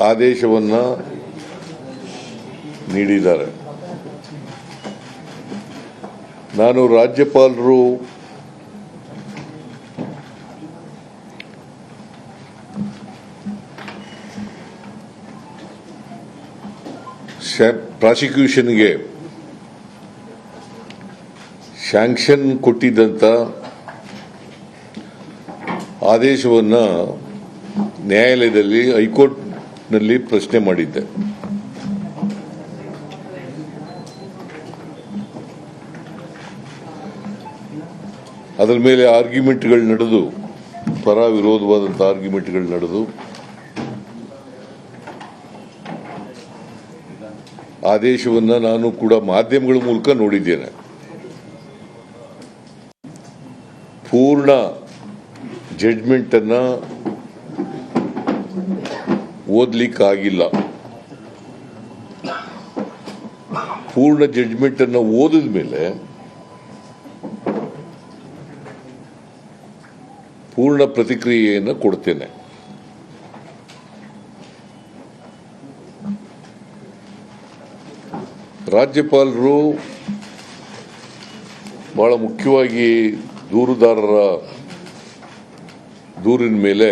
ಆದೇಶವನ್ನು ನೀಡಿದ್ದಾರೆ. ನಾನು ರಾಜ್ಯಪಾಲರು ಪ್ರಾಸಿಕ್ಯೂಷನ್ಗೆ ಸ್ಯಾಂಕ್ಷನ್ ಕೊಟ್ಟಿದ್ದಂಥ ಆದೇಶವನ್ನು ನ್ಯಾಯಾಲಯದಲ್ಲಿ ಹೈಕೋರ್ಟ್ನಲ್ಲಿ ಪ್ರಶ್ನೆ ಮಾಡಿದ್ದೆ. ಅದರ ಮೇಲೆ ಆರ್ಗ್ಯುಮೆಂಟ್ಗಳು ನಡೆದು, ಪರ ವಿರೋಧವಾದಂಥ ಆರ್ಗ್ಯುಮೆಂಟ್ಗಳು ನಡೆದು ಆದೇಶವನ್ನು ನಾನು ಕೂಡ ಮಾಧ್ಯಮಗಳ ಮೂಲಕ ನೋಡಿದ್ದೇನೆ. ಪೂರ್ಣ ಜಡ್ಜ್ಮೆಂಟನ್ನು ಓದಲಿಕ್ಕಾಗಿಲ್ಲ. ಪೂರ್ಣ ಜಡ್ಜ್ಮೆಂಟನ್ನು ಓದಿದ ಮೇಲೆ ಪೂರ್ಣ ಪ್ರತಿಕ್ರಿಯೆಯನ್ನು ಕೊಡ್ತೇನೆ. ರಾಜ್ಯಪಾಲರು ಬಹಳ ಮುಖ್ಯವಾಗಿ ದೂರುದಾರರ ದೂರಿನ ಮೇಲೆ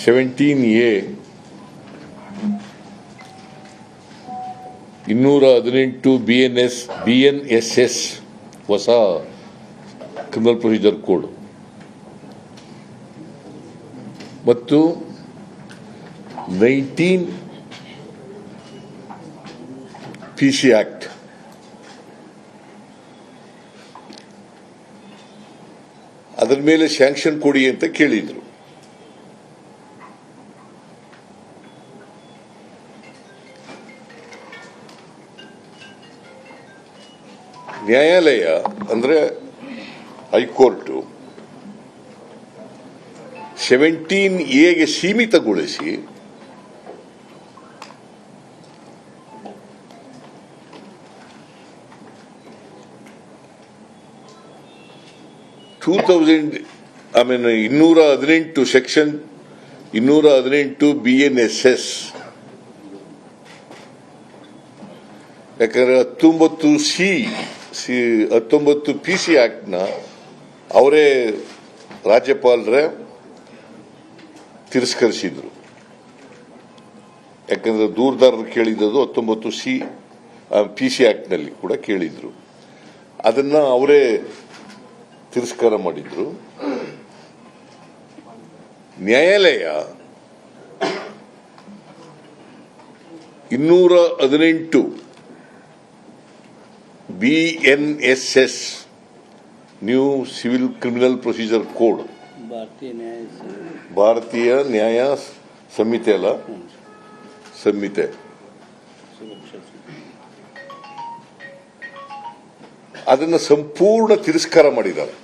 17A 218 BNSS ಹೊಸ ಕ್ರಿಮಿನಲ್ ಪ್ರೊಸೀಜರ್ ಕೋಡ್ ಮತ್ತು 19 PC ಆಕ್ಟ್ ಅದರ ಮೇಲೆ ಸ್ಯಾಂಕ್ಷನ್ ಕೊಡಿ ಅಂತ ಕೇಳಿದ್ರು. ನ್ಯಾಯಾಲಯ ಅಂದ್ರೆ ಹೈಕೋರ್ಟ್ 17A ಸೀಮಿತಗೊಳಿಸಿ 218 ಸೆಕ್ಷನ್ 218 BNSS ಯಾಕಂದ್ರೆ 19 PC ಆಕ್ಟ್ನ ಅವರೇ ರಾಜ್ಯಪಾಲರೇ ತಿರಸ್ಕರಿಸಿದ್ರು. ಯಾಕಂದ್ರೆ ದೂರದಾರರು ಕೇಳಿದ್ದು 19 PC ಆಕ್ಟ್ನಲ್ಲಿ ಕೂಡ ಕೇಳಿದ್ರು. ಅದನ್ನ ಅವರೇ ತಿರಸ್ಕಾರ ಮಾಡಿದ್ರು. ನ್ಯಾಯಾಲಯ 218 BNSS new civil criminal procedure code ಭಾರತೀಯ ನ್ಯಾಯ ಸಂಹಿತೆ ಸಂಹಿತೆ ಅದನ್ನು ಸಂಪೂರ್ಣ ತಿರಸ್ಕಾರ ಮಾಡಿದ್ದಾರೆ.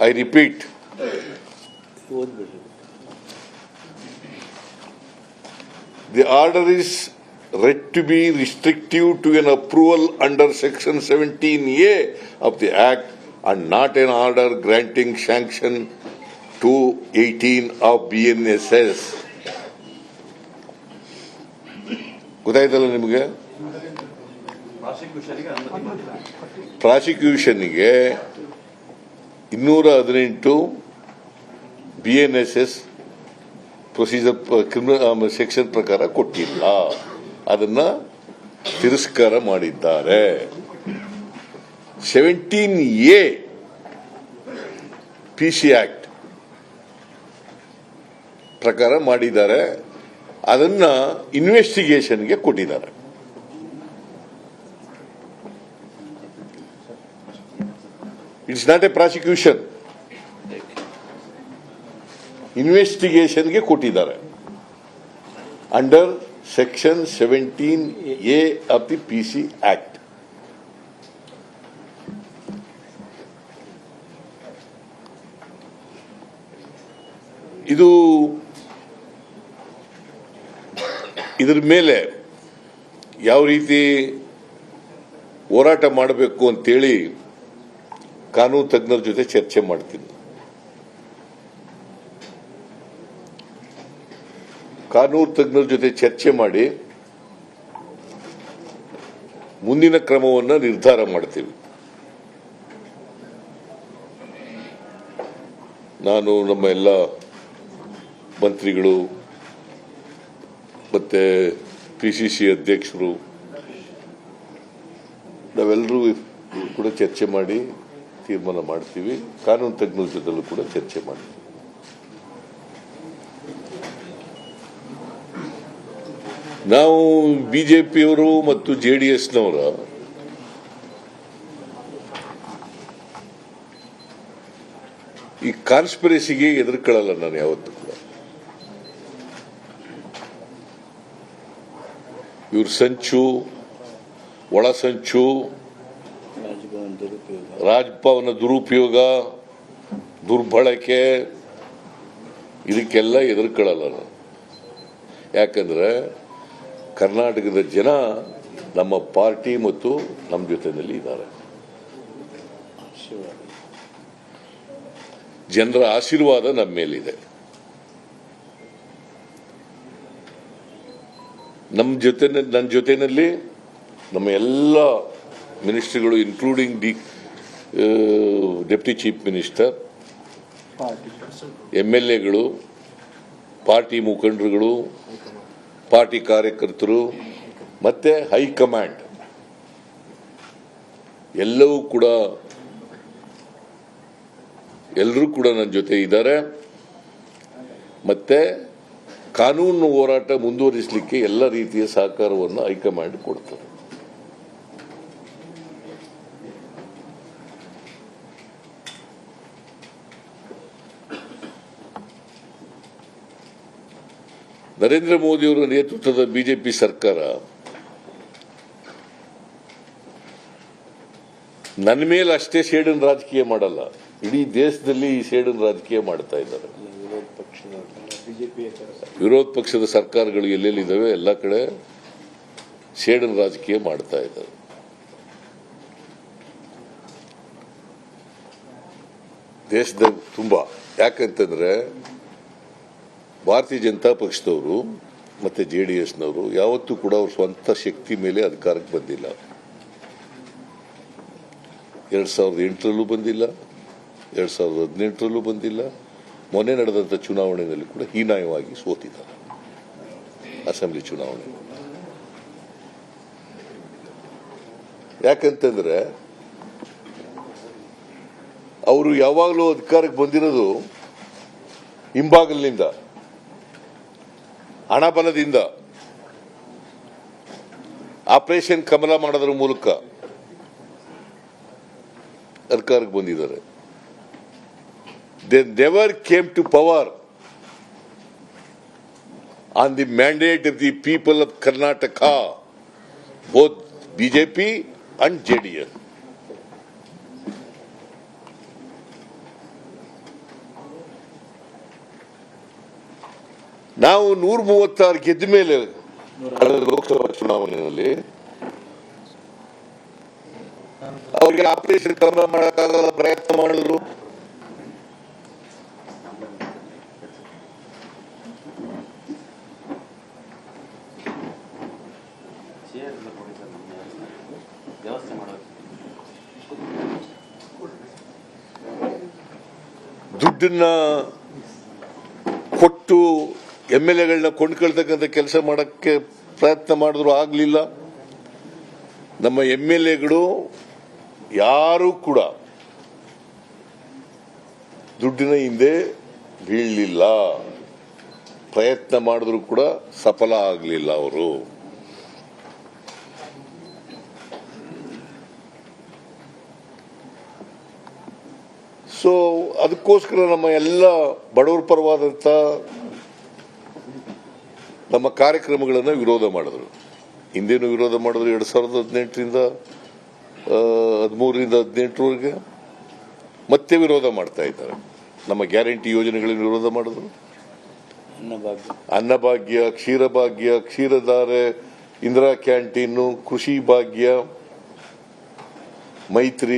I repeat, the order is read to be restrictive to an approval under Section 17A of the Act and not an order granting sanction to 18 of BNSS. ಗೊತ್ತಾಯ್ತಲ್ಲ ನಿಮಗೆ? ಪ್ರಾಸಿಕ್ಯೂಷನ್ಗೆ 218 BNSS ಪ್ರೊಸೀಜರ್ ಕ್ರಿಮಿನಲ್ ಸೆಕ್ಷನ್ ಪ್ರಕಾರ ಕೊಟ್ಟಿಲ್ಲ. ಅದನ್ನ ತಿರಸ್ಕಾರ ಮಾಡಿದ್ದಾರೆ. 17A PC act ಪ್ರಕಾರ ಮಾಡಿದ್ದಾರೆ. ಅದನ್ನ ಇನ್ವೆಸ್ಟಿಗೇಷನ್ಗೆ ಕೊಟ್ಟಿದ್ದಾರೆ. ಇಟ್ಸ್ ನಾಟ್ ಎ ಪ್ರಾಸಿಕ್ಯೂಷನ್, ಇನ್ವೆಸ್ಟಿಗೇಷನ್ಗೆ ಕೊಟ್ಟಿದ್ದಾರೆ under section 17A of the PC act. ಇದರ ಮೇಲೆ ಯಾವ ರೀತಿ ಹೋರಾಟ ಮಾಡಬೇಕು ಅಂತೇಳಿ ಕಾನೂನು ತಜ್ಞರ ಜೊತೆ ಚರ್ಚೆ ಮಾಡ್ತೀನಿ. ಕಾನೂನು ತಜ್ಞರ ಜೊತೆ ಚರ್ಚೆ ಮಾಡಿ ಮುಂದಿನ ಕ್ರಮವನ್ನು ನಿರ್ಧಾರ ಮಾಡ್ತೀವಿ. ನಾನು ನಮ್ಮ ಎಲ್ಲ ಮಂತ್ರಿಗಳು ಮತ್ತೆ ಪಿಸಿಸಿ ಅಧ್ಯಕ್ಷರು ನಾವೆಲ್ಲರೂ ಕೂಡ ಚರ್ಚೆ ಮಾಡಿ ತೀರ್ಮಾನ ಮಾಡ್ತೀವಿ. ಕಾನೂನು ತಜ್ಞರ ಜೊತೆಲೂ ಕೂಡ ಚರ್ಚೆ ಮಾಡ್ತೀವಿ. ನಾವು ಬಿಜೆಪಿಯವರು ಮತ್ತು ಜೆಡಿಎಸ್ನವರ ಈ ಕಾನ್ಸ್ಪಿರಸಿಗೆ ಎದುರ್ಕೊಳ್ಳಲ್ಲ. ನಾನು ಯಾವತ್ತೂ ಕೂಡ ಇವ್ರ ಸಂಚು, ಒಳ ಸಂಚು, ರಾಜಭವನ ದುರುಪಯೋಗ, ದುರ್ಬಳಕೆ ಇದಕ್ಕೆಲ್ಲ ಎದುರ್ಕೊಳ್ಳಲ್ಲ ನಾನು. ಯಾಕಂದ್ರೆ ಕರ್ನಾಟಕದ ಜನ ನಮ್ಮ ಪಾರ್ಟಿ ಮತ್ತು ನಮ್ಮ ಜೊತೆಯಲ್ಲಿ ಇದ್ದಾರೆ. ಜನರ ಆಶೀರ್ವಾದ ನಮ್ಮ ಮೇಲಿದೆ. ನನ್ನ ಜೊತೆಯಲ್ಲಿ ನಮ್ಮ ಎಲ್ಲ ಮಿನಿಸ್ಟ್ರಿಗಳು ಇನ್ಕ್ಲೂಡಿಂಗ್ ಡೆಪ್ಟಿ ಚೀಫ್ ಮಿನಿಸ್ಟರ್, MLAಗಳು, ಪಾರ್ಟಿ ಮುಖಂಡರುಗಳು, ಪಾರ್ಟಿ ಕಾರ್ಯಕರ್ತರು ಮತ್ತೆ ಹೈಕಮಾಂಡ್ ಎಲ್ಲರೂ ಕೂಡ ನನ್ನ ಜೊತೆ ಇದ್ದಾರೆ. ಮತ್ತೆ ಕಾನೂನು ಹೋರಾಟ ಮುಂದುವರಿಸಲಿಕ್ಕೆ ಎಲ್ಲ ರೀತಿಯ ಸಹಕಾರವನ್ನು ಹೈಕಮಾಂಡ್ ಕೊಡ್ತಾರೆ. ನರೇಂದ್ರ ಮೋದಿಯವರ ನೇತೃತ್ವದ ಬಿಜೆಪಿ ಸರ್ಕಾರ ನನ್ನ ಮೇಲೆ ಅಷ್ಟೇ ಸೇಡಿನ ರಾಜಕೀಯ ಮಾಡಲ್ಲ, ಇಡೀ ದೇಶದಲ್ಲಿ ಈ ಸೇಡಿನ ರಾಜಕೀಯ ಮಾಡ್ತಾ ಇದ್ದಾರೆ. ವಿರೋಧ ಪಕ್ಷದ ಸರ್ಕಾರಗಳು ಎಲ್ಲೆಲ್ಲಿದ್ದಾವೆ ಎಲ್ಲ ಕಡೆ ಸೇಡಿನ ರಾಜಕೀಯ ಮಾಡ್ತಾ ಇದ್ದಾರೆ. ದೇಶದ ತುಂಬಾ. ಯಾಕಂತಂದ್ರೆ ಭಾರತೀಯ ಜನತಾ ಪಕ್ಷದವರು ಮತ್ತೆ ಜೆಡಿಎಸ್ನವರು ಯಾವತ್ತೂ ಕೂಡ ಅವ್ರ ಸ್ವಂತ ಶಕ್ತಿ ಮೇಲೆ ಅಧಿಕಾರಕ್ಕೆ ಬಂದಿಲ್ಲ. 2008ರಲ್ಲೂ ಬಂದಿಲ್ಲ, 2018ರಲ್ಲೂ ಬಂದಿಲ್ಲ. ಮೊನ್ನೆ ನಡೆದಂಥ ಚುನಾವಣೆಯಲ್ಲಿ ಕೂಡ ಹೀನಾಯವಾಗಿ ಸೋತಿದ್ದಾರೆ ಅಸೆಂಬ್ಲಿ ಚುನಾವಣೆ. ಯಾಕಂತಂದ್ರೆ ಅವರು ಯಾವಾಗಲೂ ಅಧಿಕಾರಕ್ಕೆ ಬಂದಿರೋದು ಹಿಂಬಾಗಲಿನಿಂದ, ಹಣಬಲದಿಂದ, ಆಪರೇಷನ್ ಕಮಲ ಮಾಡೋದ್ರ ಮೂಲಕ ಅಧಿಕಾರಕ್ಕೆ ಬಂದಿದ್ದಾರೆ. They never came to power on the mandate of the people of Karnataka, both BJP and JDS. ನಾವು 136 ಗೆದ್ದ ಮೇಲೆ ಲೋಕಸಭಾ ಚುನಾವಣೆಯಲ್ಲಿ ಅವರಿಗೆ ಆಪರೇಷನ್ ಕಮಲ ಮಾಡೋಕ್ಕಾಗಲ್ಲ, ಪ್ರಯತ್ನ ಮಾಡಿದ್ರು. ದುಡ್ಡನ್ನ ಕೊಟ್ಟು MLAಗಳನ್ನ ಕೊಂಡ್ಕೊಳ್ತಕ್ಕಂಥ ಕೆಲಸ ಮಾಡಕ್ಕೆ ಪ್ರಯತ್ನ ಮಾಡಿದ್ರು, ಆಗಲಿಲ್ಲ. ನಮ್ಮ MLAಗಳು ಯಾರೂ ಕೂಡ ದುಡ್ಡಿನ ಹಿಂದೆ ಬೀಳಲಿಲ್ಲ. ಪ್ರಯತ್ನ ಮಾಡಿದ್ರು ಕೂಡ ಸಫಲ ಆಗಲಿಲ್ಲ ಅವರು. ಸೊ ಅದಕ್ಕೋಸ್ಕರ ನಮ್ಮ ಎಲ್ಲ ಬಡವರ ಪರವಾದಂಥ ನಮ್ಮ ಕಾರ್ಯಕ್ರಮಗಳನ್ನು ವಿರೋಧ ಮಾಡಿದ್ರು. ಹಿಂದೇನು ವಿರೋಧ ಮಾಡಿದ್ರು. 2018ರಿಂದ 2013ರಿಂದ 2018ರವರೆಗೆ ಮತ್ತೆ ವಿರೋಧ ಮಾಡ್ತಾ ಇದ್ದಾರೆ. ನಮ್ಮ ಗ್ಯಾರಂಟಿ ಯೋಜನೆಗಳನ್ನು ವಿರೋಧ ಮಾಡಿದ್ರು. ಅನ್ನಭಾಗ್ಯ, ಕ್ಷೀರಭಾಗ್ಯ, ಕ್ಷೀರಧಾರೆ, ಇಂದಿರಾ ಕ್ಯಾಂಟೀನು, ಕೃಷಿ ಭಾಗ್ಯ, Maitri